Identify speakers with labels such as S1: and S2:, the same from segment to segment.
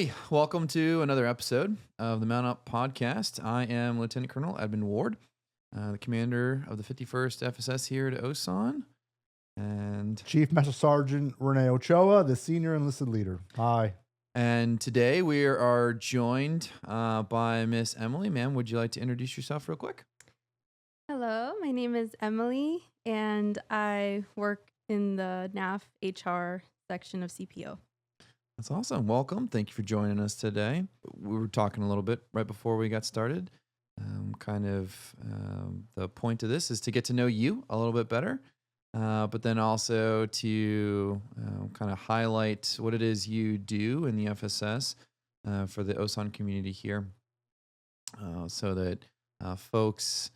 S1: Hey, welcome to another episode of the Mount Up Podcast. I am Lieutenant Colonel Edmund Ward, the commander of the 51st FSS here at OSAN. And
S2: Chief Master Sergeant Rene Ochoa, the senior enlisted leader. Hi.
S1: today we are joined by Miss Emily. Ma'am, would you like to introduce yourself real quick?
S3: Hello, my name is Emily, and I work in the NAF HR section of CPO.
S1: That's awesome. Welcome. Thank you for joining us today. We were talking a little bit right before we got started. The point of this is to get to know you a little bit better, but then also to kind of highlight what it is you do in the FSS for the OSAN community here, so that folks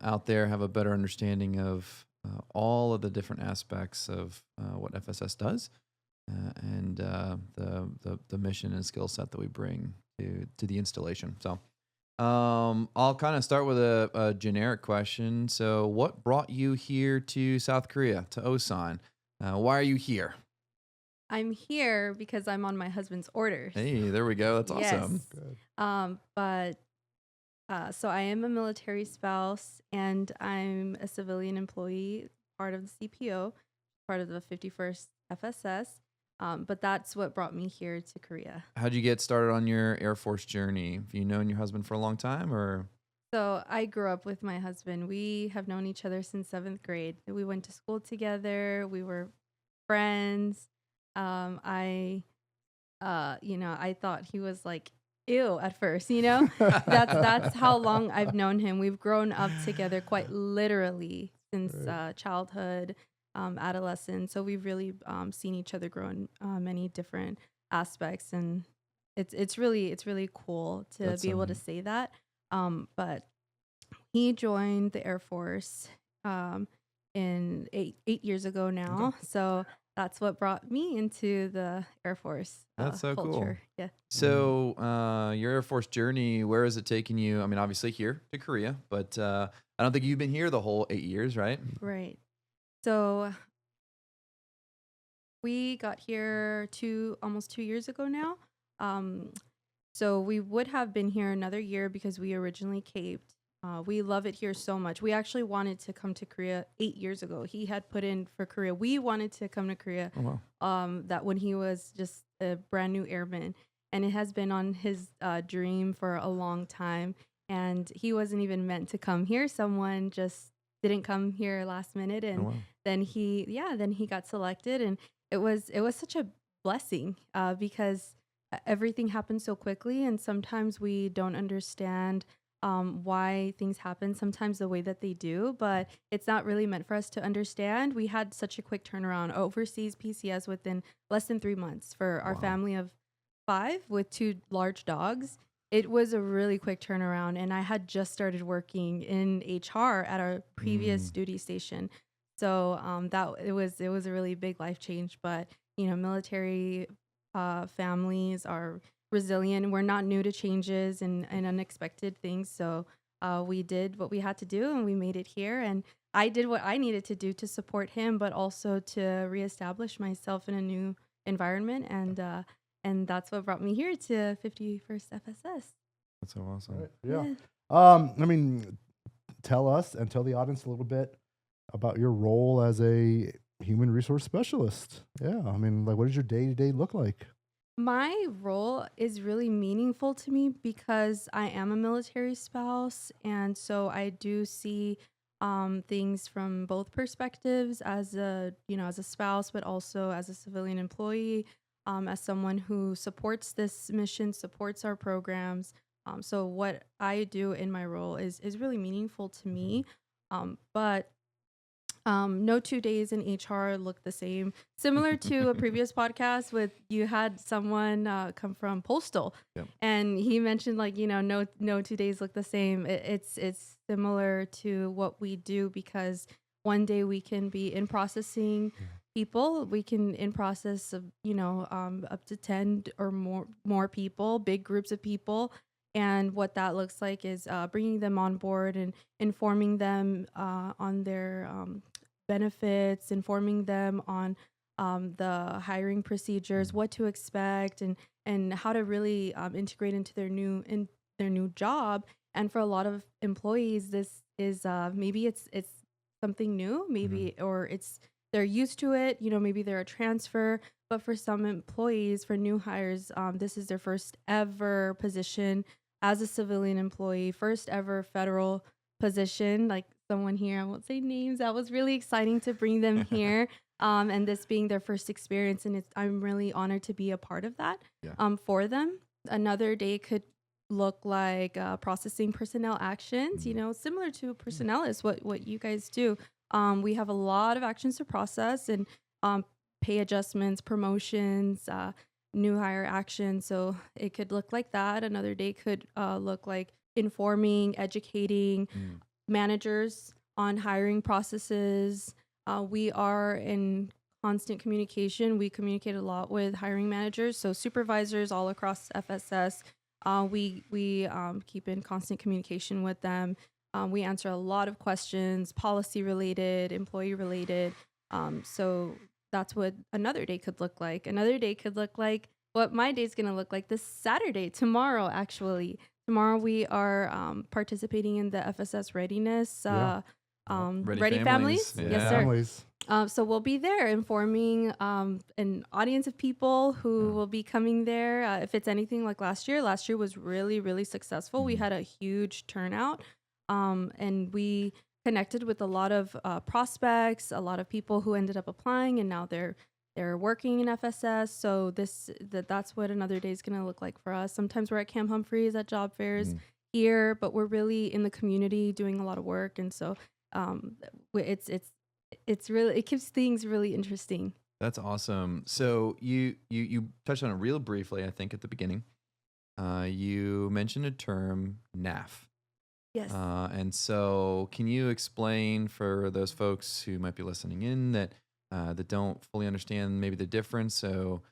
S1: out there have a better understanding of all of the different aspects of what FSS does. And the mission and skill set that we bring to the installation. So I'll kind of start with a generic question. So what brought you here to South Korea, to Osan? Why are you here?
S3: I'm here because I'm on my husband's orders.
S1: Hey, there we go. That's awesome.
S3: Good. So I am a military spouse, and I'm a civilian employee, part of the CPO, part of the 51st FSS. But that's what brought me here to Korea.
S1: How'd you get started on your Air Force journey? Have you known your husband for a long time, or?
S3: So I grew up with my husband. We have known each other since 7th grade. We went to school together. We were friends. I thought he was like, ew at first, that's how long I've known him. We've grown up together quite literally since childhood. Adolescence. So we've really seen each other grow in many different aspects, and it's really cool to be able to say that. But he joined the Air Force in eight years ago now. Okay. So that's what brought me into the Air Force.
S1: That's so
S3: culture.
S1: Cool.
S3: Yeah.
S1: So your Air Force journey, where is it taking you? I mean, obviously here to Korea, but I don't think you've been here the whole 8 years, right?
S3: Right. So we got here almost 2 years ago now. So we would have been here another year because we originally caped. We love it here so much. We actually wanted to come to Korea 8 years ago. He had put in for Korea. We wanted to come to Korea.
S1: Oh, wow.
S3: That when he was just a brand new airman, and it has been on his dream for a long time. And he wasn't even meant to come here. Someone just didn't come here last minute, and
S1: wow.
S3: then he got selected, and it was such a blessing because everything happened so quickly, and sometimes we don't understand why things happen sometimes the way that they do, but it's not really meant for us to understand. We had such a quick turnaround overseas PCS within less than 3 months for our family of 5 with 2 large dogs. It was a really quick turnaround, and I had just started working in HR at our previous duty station. So it was a really big life change. But military families are resilient. We're not new to changes and unexpected things. So we did what we had to do, and we made it here. And I did what I needed to do to support him, but also to reestablish myself in a new environment. And that's what brought me here to 51st FSS.
S1: That's so awesome.
S2: Right. Yeah. Tell us and tell the audience a little bit about your role as a human resource specialist. Yeah. What does your day-to-day look like?
S3: My role is really meaningful to me because I am a military spouse. And so I do see things from both perspectives as a spouse, but also as a civilian employee. As someone who supports this mission, supports our programs. So what I do in my role is really meaningful to me. But no 2 days in HR look the same. Similar to a previous podcast you had someone come from Postal.
S1: Yep. And
S3: he mentioned no 2 days look the same. It's similar to what we do because one day we can be in processing people. We can in process of up to 10 or more people, big groups of people. And what that looks like is bringing them on board and informing them on their benefits, informing them on the hiring procedures, what to expect, and how to really integrate into their new job. And for a lot of employees, this is maybe it's something new, maybe or it's they're used to it. You know, maybe they're a transfer. But for some employees, for new hires, this is their first ever position as a civilian employee, first ever federal position. Like someone here, I won't say names. That was really exciting to bring them here, and this being their first experience, and I'm really honored to be a part of that.
S1: Yeah.
S3: For them, another day could look like processing personnel actions. You know, similar to personnel is what you guys do. We have a lot of actions to process and pay adjustments, promotions, new hire action. So it could look like that. Another day could look like informing, educating managers on hiring processes. We are in constant communication. We communicate a lot with hiring managers, so supervisors all across FSS. We keep in constant communication with them. We answer a lot of questions, policy related, employee related. So that's what another day could look like. Another day could look like what my day is going to look like this Saturday, tomorrow, actually. Tomorrow we are participating in the FSS Readiness. Ready Families.
S1: Yeah.
S3: Yes, sir.
S2: Families.
S3: So we'll be there informing an audience of people who will be coming there. If it's anything like last year was really, really successful. We had a huge turnout, and we connected with a lot of prospects, a lot of people who ended up applying, and now they're working in FSS. So that's what another day is going to look like for us. Sometimes we're at Camp Humphreys at job fairs here, but we're really in the community doing a lot of work, and so it's really, it keeps things really interesting.
S1: That's awesome. So you touched on it real briefly, I think, at the beginning. You mentioned a term, NAF.
S3: Yes.
S1: And so can you explain for those folks who might be listening in that don't fully understand maybe the difference? So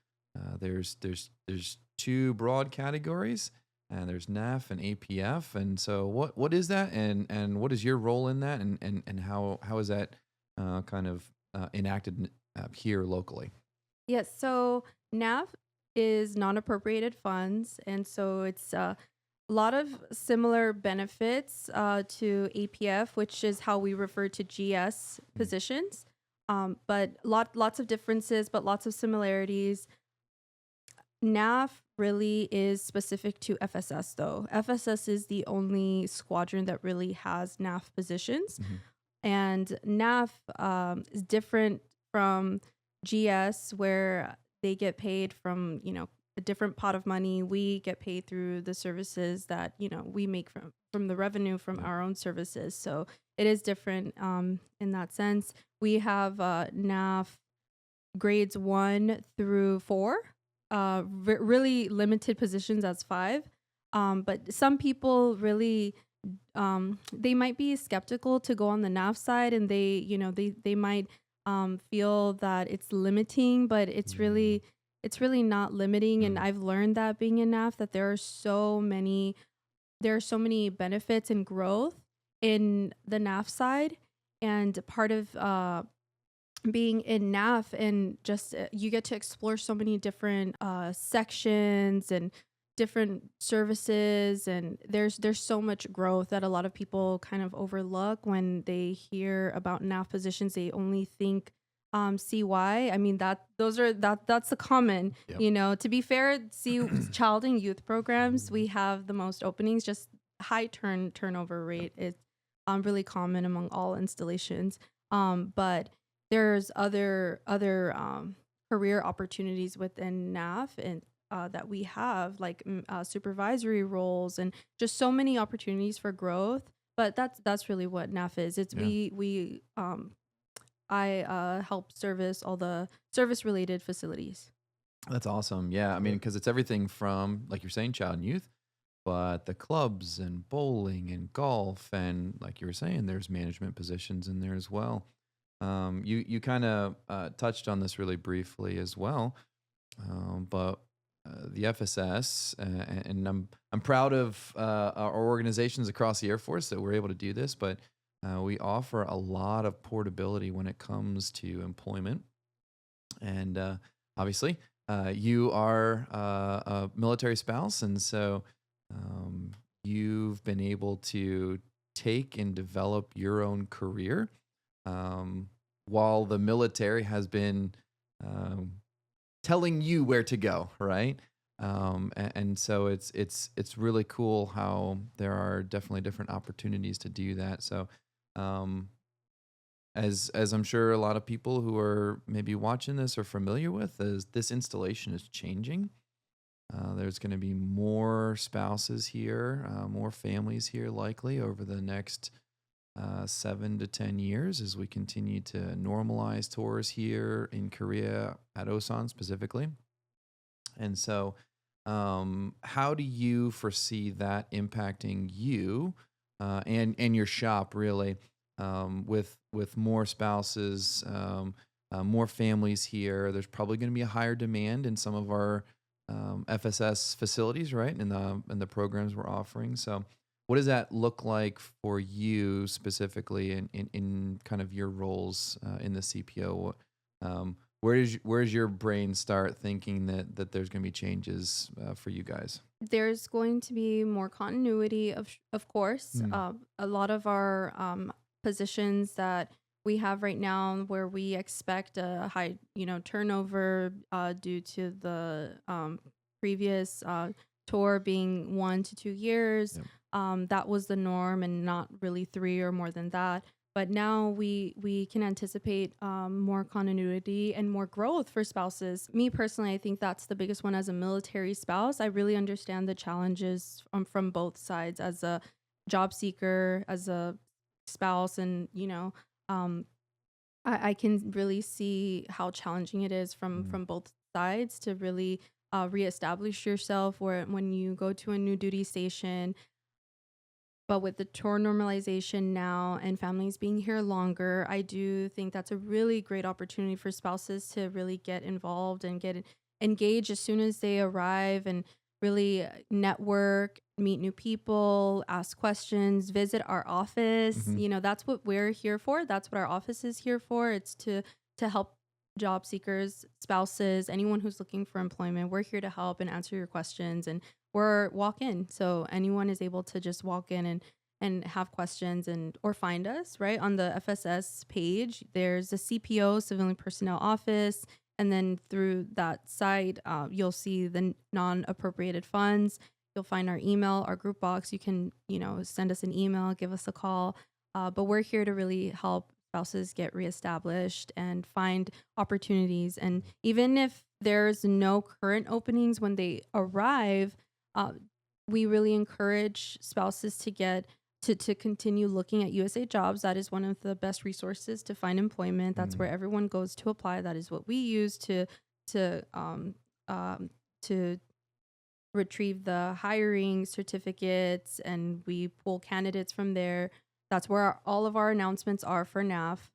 S1: there's two broad categories, and there's NAF and APF. And so what is that, and what is your role in that, and how is that kind of enacted here locally?
S3: Yes. So NAV is non-appropriated funds, and so it's a lot of similar benefits to APF, which is how we refer to GS positions. But lots of differences, but lots of similarities. NAF really is specific to FSS, though. FSS is the only squadron that really has NAF positions. And NAF is different from GS, where they get paid from, a different pot of money. We get paid through the services that, we make from the revenue from our own services. So it is different in that sense. We have NAF grades 1 through 4, really limited positions as 5. But some people really, they might be skeptical to go on the NAF side, and they might feel that it's limiting, but it's really not limiting. And I've learned that being in NAF, that there are so many benefits and growth in the NAF side. And part of being in NAF, and just you get to explore so many different sections and different services, and there's so much growth that a lot of people kind of overlook when they hear about NAF positions. They only think CY. I mean, that's the common.
S1: Yep.
S3: To be fair, child and youth programs, we have the most openings. Just high turnover rate is really common among all installations. But there's other career opportunities within NAF, and that we have, like supervisory roles, and just so many opportunities for growth. But that's really what NAF is. It's I help service all the service related facilities.
S1: That's awesome. Yeah, I mean, because it's everything from, like you're saying, child and youth, but the clubs and bowling and golf, and like you were saying, there's management positions in there as well. You kind of touched on this really briefly as well, but the FSS, and I'm proud of our organizations across the Air Force that we're able to do this, but we offer a lot of portability when it comes to employment. And obviously, you are a military spouse, and so you've been able to take and develop your own career, um, while the military has been um, telling you where to go, right? And so it's really cool how there are definitely different opportunities to do that. So um, as I'm sure a lot of people who are maybe watching this are familiar with, is this installation is changing. There's going to be more spouses here, more families here likely over the next 7 to 10 years as we continue to normalize tours here in Korea at Osan specifically. And so, how do you foresee that impacting you and your shop really, with more spouses, more families here? There's probably going to be a higher demand in some of our FSS facilities, right? In the programs we're offering. So, what does that look like for you specifically in kind of your roles in the CPO? Where does your brain start thinking that there's going to be changes for you guys?
S3: There's going to be more continuity, of course.
S1: Mm.
S3: A lot of our positions that we have right now, where we expect a high, turnover due to the previous tour being 1 to 2 years.
S1: Yep.
S3: That was the norm, and not really 3 or more than that. But now we can anticipate more continuity and more growth for spouses. Me personally, I think that's the biggest one as a military spouse. I really understand the challenges from both sides, as a job seeker, as a spouse, and I can really see how challenging it is
S1: Mm.
S3: from both sides to really reestablish yourself where when you go to a new duty station. But with the tour normalization now and families being here longer, I do think that's a really great opportunity for spouses to really get involved and get engaged as soon as they arrive, and really network, meet new people, ask questions, visit our office.
S1: Hmm.
S3: That's what we're here for. That's what our office is here for. It's to help job seekers, spouses, anyone who's looking for employment. We're here to help and answer your questions, and we're walk in, so anyone is able to just walk in and have questions, and or find us right on the FSS page. There's a CPO, civilian personnel office, and then through that site, you'll see the non-appropriated funds. You'll find our email, our group box. You can send us an email, give us a call, but we're here to really help spouses get reestablished and find opportunities. And even if there's no current openings when they arrive, uh, we really encourage spouses to continue looking at USA Jobs. That is one of the best resources to find employment. That's where
S1: Mm.
S3: everyone goes to apply. That is what we use to to retrieve the hiring certificates, and we pull candidates from there. That's where all of our announcements are for NAF.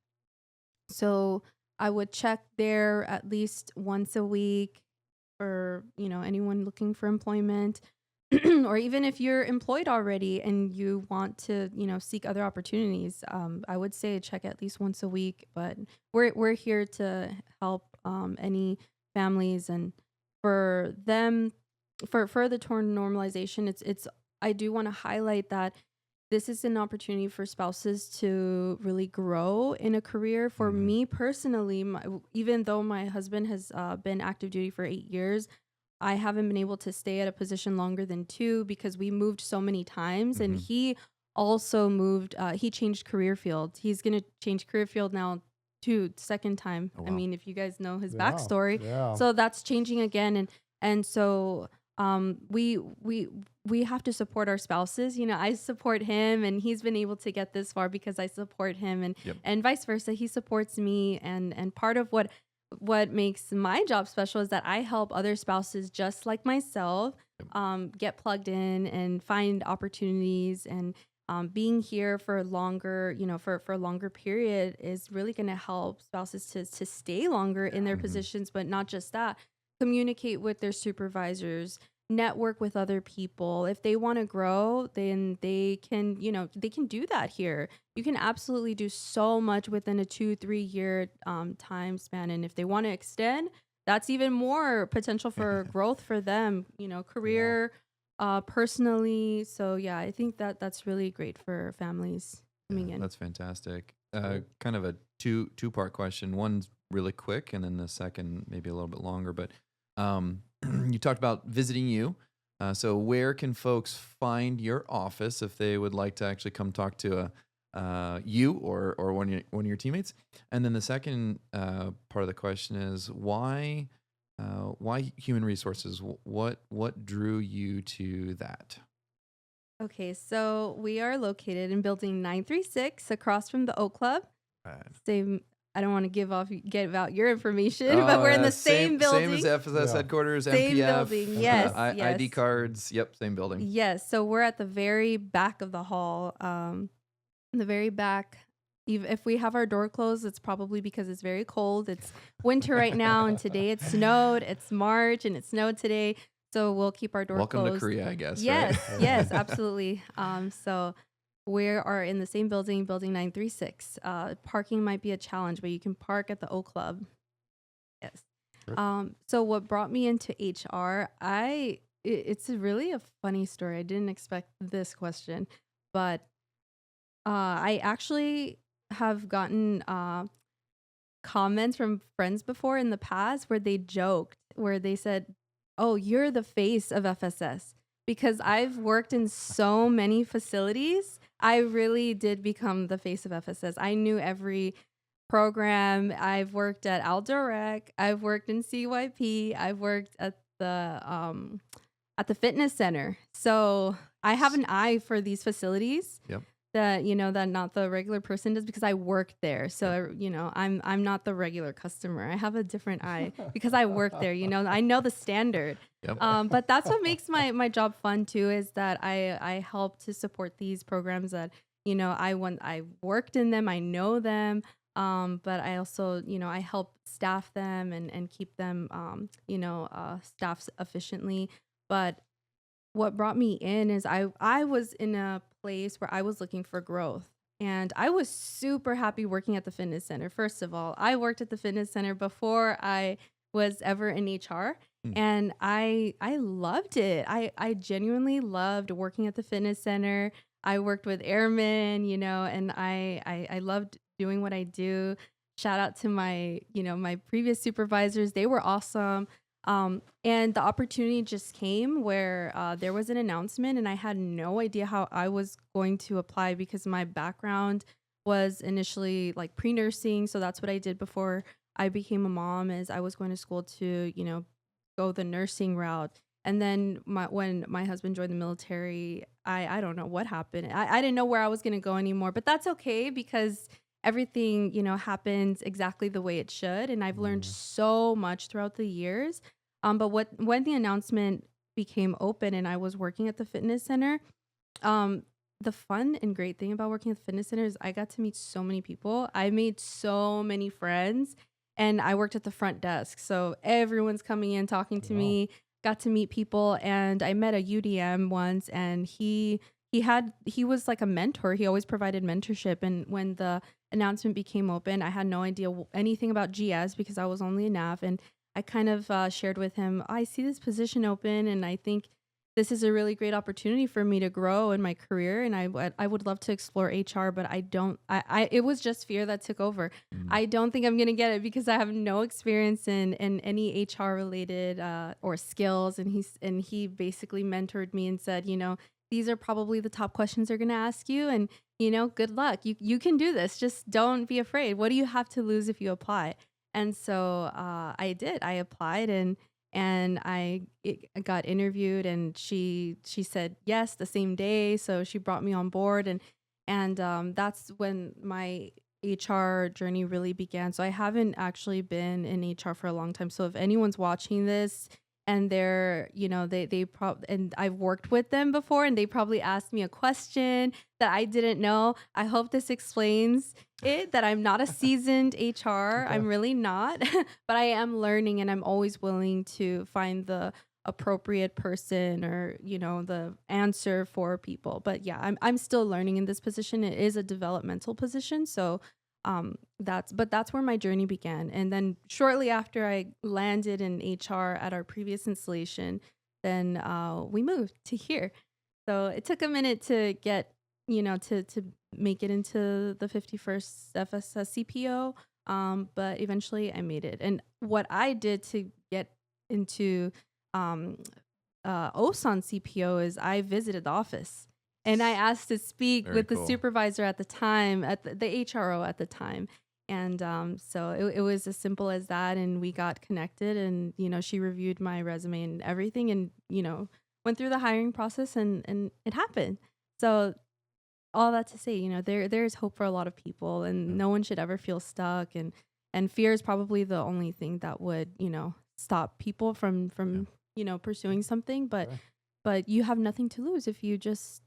S3: So I would check there at least once a week for anyone looking for employment. Or even if you're employed already and you want to seek other opportunities, I would say check at least once a week. But we're here to help any families, and for them, for the torn normalization, it's I do want to highlight that this is an opportunity for spouses to really grow in a career. For
S1: Mhm.
S3: me personally, even though my husband has been active duty for 8 years, I haven't been able to stay at a position longer than 2 because we moved so many times. And
S1: Mhm.
S3: he also moved, he changed career field. He's going to change career field now to second time.
S1: Oh
S3: I
S1: wow.
S3: mean, if you guys know his
S2: Yeah.
S3: backstory.
S2: Yeah.
S3: So that's changing again. And so we have to support our spouses. I support him, and he's been able to get this far because I support him, and
S1: Yep.
S3: and vice versa. He supports me, and part of what makes my job special is that I help other spouses just like myself
S1: Yep.
S3: get plugged in and find opportunities. And being here for longer, for a longer period is really going to help spouses to stay longer in their
S1: Mhm.
S3: positions. But not just that, communicate with their supervisors, network with other people. If they want to grow, then they can, they can do that here. You can absolutely do so much within a 2-3 year time span. And if they want to extend, that's even more potential for growth for them,
S2: Yeah.
S3: career, personally. So yeah, I think that that's really great for families
S1: Yeah,
S3: coming in.
S1: that's fantastic.
S2: Cool.
S1: Kind of a two-part question. One's really quick, and then the second maybe a little bit longer. But you talked about visiting you. So where can folks find your office if they would like to actually come talk to you or one of your teammates? And then the second part of the question is why human resources? What drew you to that?
S3: Okay, so we are located in building 936 across from the Oak Club.
S1: Right.
S3: Same. I don't want to give out your information, but we're in the same
S1: Same as
S3: building.
S1: FSS
S2: Yeah.
S1: headquarters,
S3: Same
S1: MPF,
S3: building. Yes,
S1: ID
S3: yes.
S1: cards. Yep, same building.
S3: Yes. So we're at the very back of the hall. In the very back. If we have our door closed, it's probably because it's very cold. It's winter right now, and today it snowed. It's March, and it snowed today. So we'll keep our door
S1: Welcome to
S3: closed.
S1: Korea, I guess.
S3: Yes,
S1: Right?
S3: yes, absolutely. So we are in the same building, building 936. Parking might be a challenge, but you can park at the O Club. Yes.
S2: Great.
S3: So what brought me into HR, it's really a funny story. I didn't expect this question, but I actually have gotten comments from friends before in the past where they joked, where they said, "Oh, you're the face of FSS." Because I've worked in so many facilities, I really did become the face of FSS. I knew every program. I've worked at Aldorec. I've worked in CYP. I've worked at the fitness center. So I have an eye for these facilities
S1: Yep.
S3: that that not the regular person does because I work there. So I'm not the regular customer. I have a different eye because I work there. I know the standard.
S1: Yep.
S3: But that's what makes my job fun too, is that I help to support these programs that I worked in them. I know them. But I also I help staff them and keep them staffed efficiently. But what brought me in is I was in a place where I was looking for growth. And I was super happy working at the fitness center. First of all, I worked at the fitness center before I was ever in HR.
S1: Mm.
S3: And I loved it. I genuinely loved working at the fitness center. I worked with airmen, and I loved doing what I do. Shout out to my previous supervisors. They were awesome. And the opportunity just came where there was an announcement, and I had no idea how I was going to apply because my background was initially like pre-nursing. So that's what I did before I became a mom, is I was going to school to, go the nursing route. And then when my husband joined the military, I don't know what happened. I didn't know where I was going to go anymore, but that's okay because everything, happens exactly the way it should. And I've learned so much throughout the years. But when the announcement became open and I was working at the fitness center, the fun and great thing about working at the fitness center is I got to meet so many people. I made so many friends, and I worked at the front desk. So everyone's coming in, talking to me, got to meet people. And I met a UDM once, and he was like a mentor. He always provided mentorship. And when the announcement became open, I had no idea anything about GS because I was only a NAF. And I kind of shared with him, I see this position open, and I think this is a really great opportunity for me to grow in my career. And I would love to explore HR, but I don't, it was just fear that took over. I don't think I'm going to get it because I have no experience in any HR related or skills. And he basically mentored me and said, these are probably the top questions they're going to ask you. And, good luck. You can do this. Just don't be afraid. What do you have to lose if you apply? And so I did. I applied and I got interviewed, and she said yes the same day. So she brought me on board, and that's when my HR journey really began. So I haven't actually been in HR for a long time. So if anyone's watching this and they're, and I've worked with them before, and they probably asked me a question that I didn't know. I hope this explains it, that I'm not a seasoned HR. I'm really not, but I am learning, and I'm always willing to find the appropriate person or, the answer for people. But yeah, I'm still learning in this position. It is a developmental position. So that's where my journey began. And then shortly after I landed in HR at our previous installation, then we moved to here. So it took a minute to get, to make it into the 51st FSS CPO. But eventually I made it. And what I did to get into OSAN CPO is I visited the office and I asked to speak
S1: Very
S3: with the
S1: cool.
S3: supervisor at the time, at the HRO at the time. And so it was as simple as that. And we got connected and, she reviewed my resume and everything and, went through the hiring process and it happened. So all that to say, there's hope for a lot of people and no one should ever feel stuck. And fear is probably the only thing that would, stop people from pursuing something. But you have nothing to lose if you just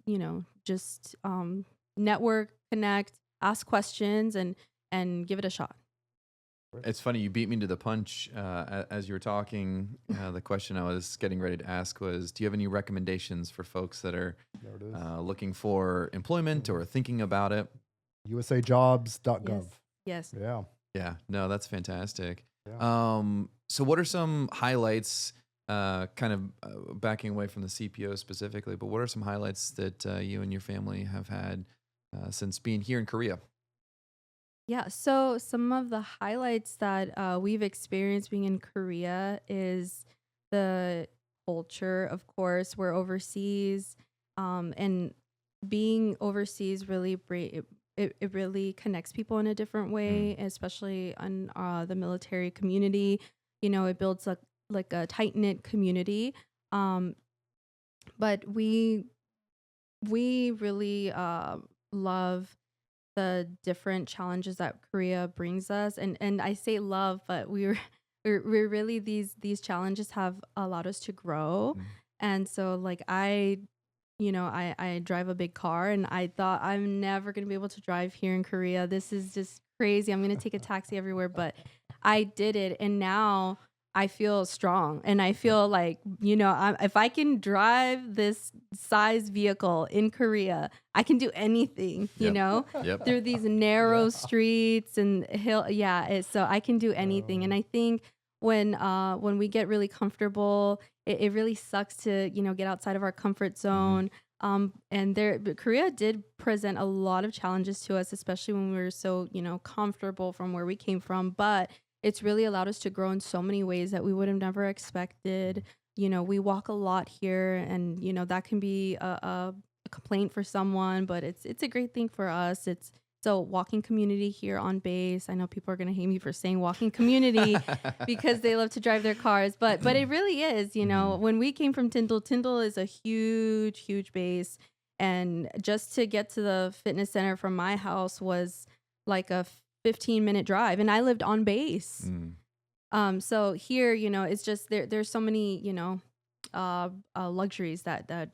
S3: network, connect, ask questions and give it a shot.
S1: It's funny, you beat me to the punch as you were talking. The question I was getting ready to ask was, do you have any recommendations for folks that are
S2: There it is.
S1: looking for employment or thinking about it?
S2: USAjobs.gov.
S3: Yes.
S2: Yeah.
S1: Yeah, no, that's fantastic.
S2: Yeah.
S1: So what are some highlights, kind of backing away from the CPO specifically, but what are some highlights that you and your family have had since being here in Korea?
S3: Yeah, so some of the highlights that we've experienced being in Korea is the culture, of course. We're overseas, and being overseas really it really connects people in a different way, especially on the military community. It builds like a tight knit community. But we really love the different challenges that Korea brings us, and I say love, but we're really these challenges have allowed us to grow, and so like I drive a big car, and I thought I'm never gonna be able to drive here in Korea. This is just crazy. I'm gonna take a taxi everywhere, but I did it, and now I feel strong, and I feel like if I can drive this size vehicle in Korea, I can do anything.
S1: Yep.
S3: Through these narrow streets and hill. Yeah, so I can do anything, and I think when we get really comfortable, it really sucks to get outside of our comfort zone. And but Korea did present a lot of challenges to us, especially when we were so comfortable from where we came from. But it's really allowed us to grow in so many ways that we would have never expected. We walk a lot here, and that can be a complaint for someone, but it's a great thing for us. It's a walking community here on base. I know people are going to hate me for saying walking community because they love to drive their cars, but it really is. When we came from Tyndall is a huge base, and just to get to the fitness center from my house was like a 15-minute drive, and I lived on base. So here, it's just there's so many luxuries that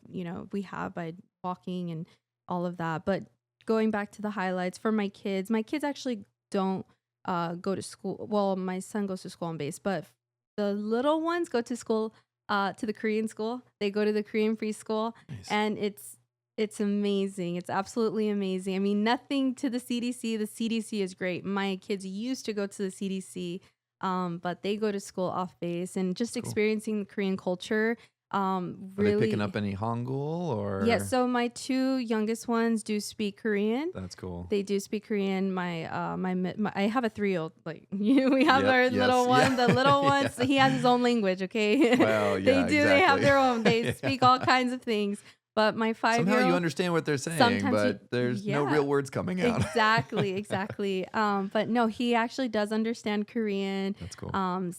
S3: we have by walking and all of that. But going back to the highlights for my kids actually don't go to school. Well, my son goes to school on base, but the little ones go to school, to the Korean school. They go to the Korean free school. Nice. And it's amazing. It's absolutely amazing. I mean, nothing to the CDC. The CDC is great. My kids used to go to the CDC, but they go to school off base, and just experiencing the Korean culture. Are they
S1: picking up any Hangul or?
S3: Yeah, so my two youngest ones do speak Korean.
S1: That's cool.
S3: They do speak Korean. My I have a 3-year-old. Like we have our little one. The little one, so he has his own language. Okay.
S1: Well, yeah,
S3: they do. Exactly. They have their own. They speak all kinds of things. But my 5-year-old,
S1: somehow you understand what they're saying, but there's no real words coming out.
S3: Exactly. But no, he actually does understand Korean.
S1: That's cool.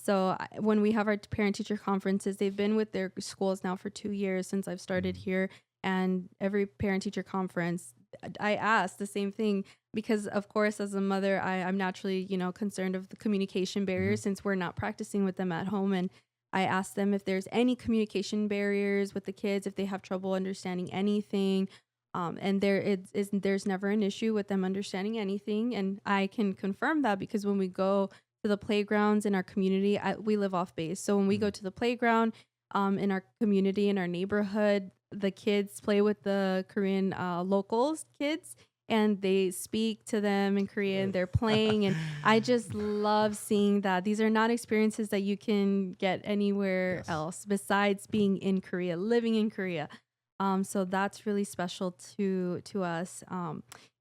S3: So when we have our parent-teacher conferences, they've been with their schools now for 2 years since I've started here. And every parent-teacher conference, I ask the same thing because, of course, as a mother, I'm naturally, concerned of the communication barriers since we're not practicing with them at home. And I ask them if there's any communication barriers with the kids, if they have trouble understanding anything. And there's never an issue with them understanding anything. And I can confirm that because when we go to the playgrounds in our community, we live off base. So when we go to the playground, in our community, in our neighborhood. The kids play with the Korean locals kids, and they speak to them in Korean. They're playing, and I just love seeing that. These are not experiences that you can get anywhere
S2: Yes.
S3: else besides being in Korea, living in Korea. So that's really special to us.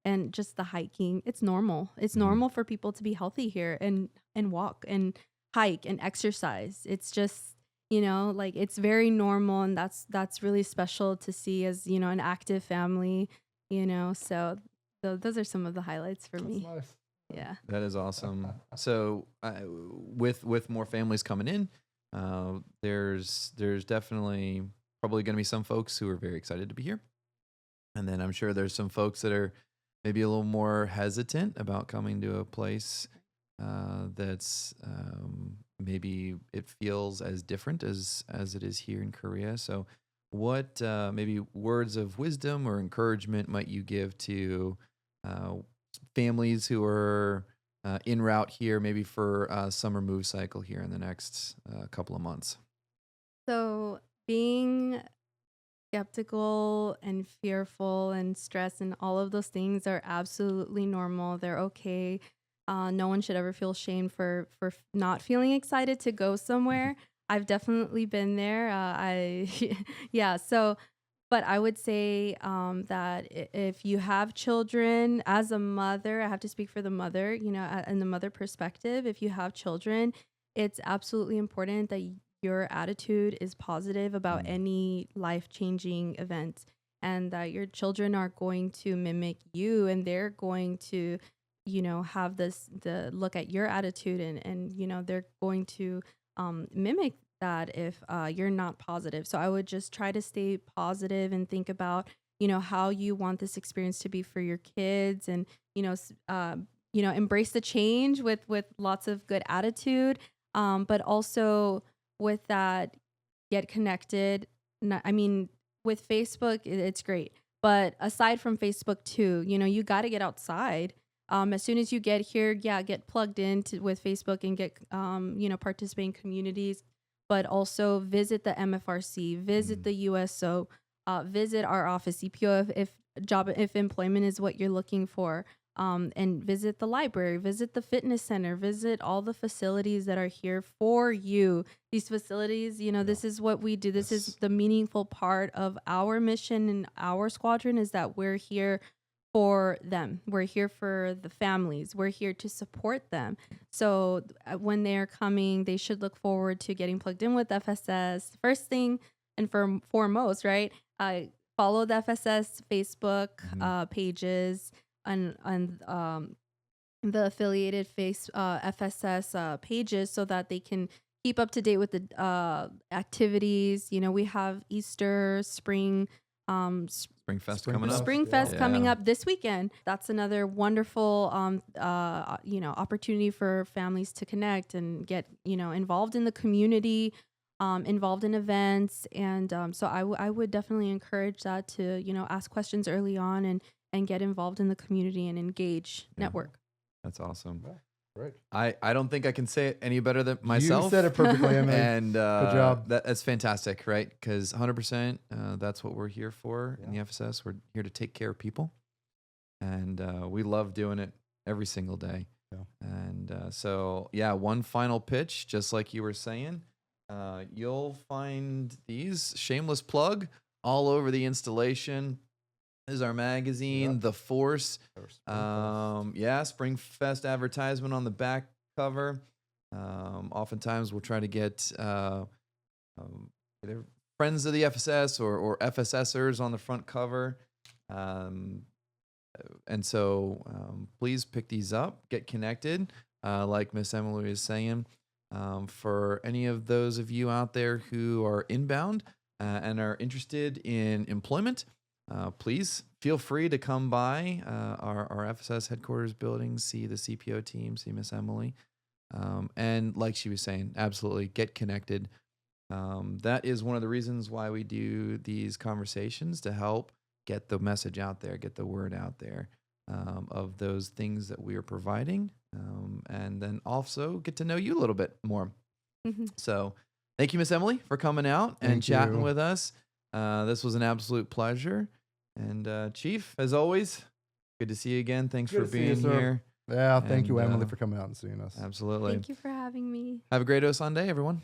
S3: And just the hiking, it's normal. It's normal for people to be healthy here and walk and hike and exercise. It's just, like it's very normal, and that's really special to see as, an active family, so those are some of the highlights for
S2: That's
S3: me.
S2: nice.
S3: Yeah.
S1: That is awesome. So, with more families coming in, there's definitely probably going to be some folks who are very excited to be here, and then I'm sure there's some folks that are maybe a little more hesitant about coming to a place that's maybe it feels as different as it is here in Korea. So, what maybe words of wisdom or encouragement might you give to uh, families who are en route here, maybe for a summer move cycle here in the next couple of months?
S3: So being skeptical and fearful and stressed and all of those things are absolutely normal. They're okay. No one should ever feel shame for not feeling excited to go somewhere. I've definitely been there. I yeah. So, but I would say that if you have children, as a mother, I have to speak for the mother. In the mother perspective, if you have children, it's absolutely important that your attitude is positive about
S1: Mm.
S3: any life-changing event, and that your children are going to mimic you, and they're going to, have the look at your attitude, and they're going to mimic that if you're not positive. So I would just try to stay positive and think about, how you want this experience to be for your kids, and embrace the change with lots of good attitude, but also with that, get connected. I mean, with Facebook, it's great. But aside from Facebook too, you got to get outside. As soon as you get here, yeah, get plugged with Facebook and get, participate in communities, but also visit the MFRC, visit
S1: Mm.
S3: the USO, visit our office, EPO, if employment is what you're looking for, and visit the library, visit the fitness center, visit all the facilities that are here for you. These facilities, this is what we do. This is
S1: Yes.
S3: the meaningful part of our mission and our squadron, is that we're here for them. We're here for the families. We're here to support them. So when they're coming, they should look forward to getting plugged in with FSS. First thing and foremost, right? Follow the FSS Facebook
S1: Mhm.
S3: pages, and the affiliated FSS pages, so that they can keep up to date with the activities. We have Easter, spring,
S1: Spring Fest
S2: Spring
S1: coming up.
S3: Spring
S2: yeah.
S3: Fest coming
S1: Yeah.
S3: up this weekend. That's another wonderful opportunity for families to connect and get, involved in the community, involved in events. And so I would definitely encourage that to, ask questions early on, and get involved in the community and engage,
S1: Yeah.
S3: network.
S1: That's awesome.
S2: Yeah, great.
S1: I don't think I can say it any better than
S2: You
S1: myself.
S2: said it perfectly, Emily.
S1: And
S2: Good job.
S1: that's fantastic, right? Because 100%, that's what we're here for in the
S2: Yeah.
S1: FSS. We're here to take care of people, and we love doing it every single day.
S2: Yeah.
S1: And so, yeah, one final pitch, just like you were saying, you'll find these shameless plug all over the installation. This is our magazine,
S2: Yep.
S1: The Force.
S2: Or Spring Fest.
S1: Yeah, Spring Fest advertisement on the back cover. Oftentimes we'll try to get either friends of the FSS or FSSers on the front cover. And so please pick these up, get connected, like Miss Emily was saying. For any of those of you out there who are inbound and are interested in employment, please feel free to come by our FSS headquarters building, see the CPO team, see Miss Emily. And like she was saying, absolutely get connected. That is one of the reasons why we do these conversations, to help get the message out there, get the word out there of those things that we are providing, and then also get to know you a little bit more.
S3: Mhm.
S1: So thank you, Miss Emily, for coming out and
S2: Thank
S1: chatting
S2: you.
S1: with us. This was an absolute pleasure. And Chief, as always, good to see you again. Thanks
S2: Good
S1: for
S2: to see you,
S1: being
S2: sir.
S1: here.
S2: Yeah, thank you,
S1: And,
S2: Emily, for coming out and seeing us.
S1: Absolutely.
S3: Thank you for having me.
S1: Have a great Sunday, everyone.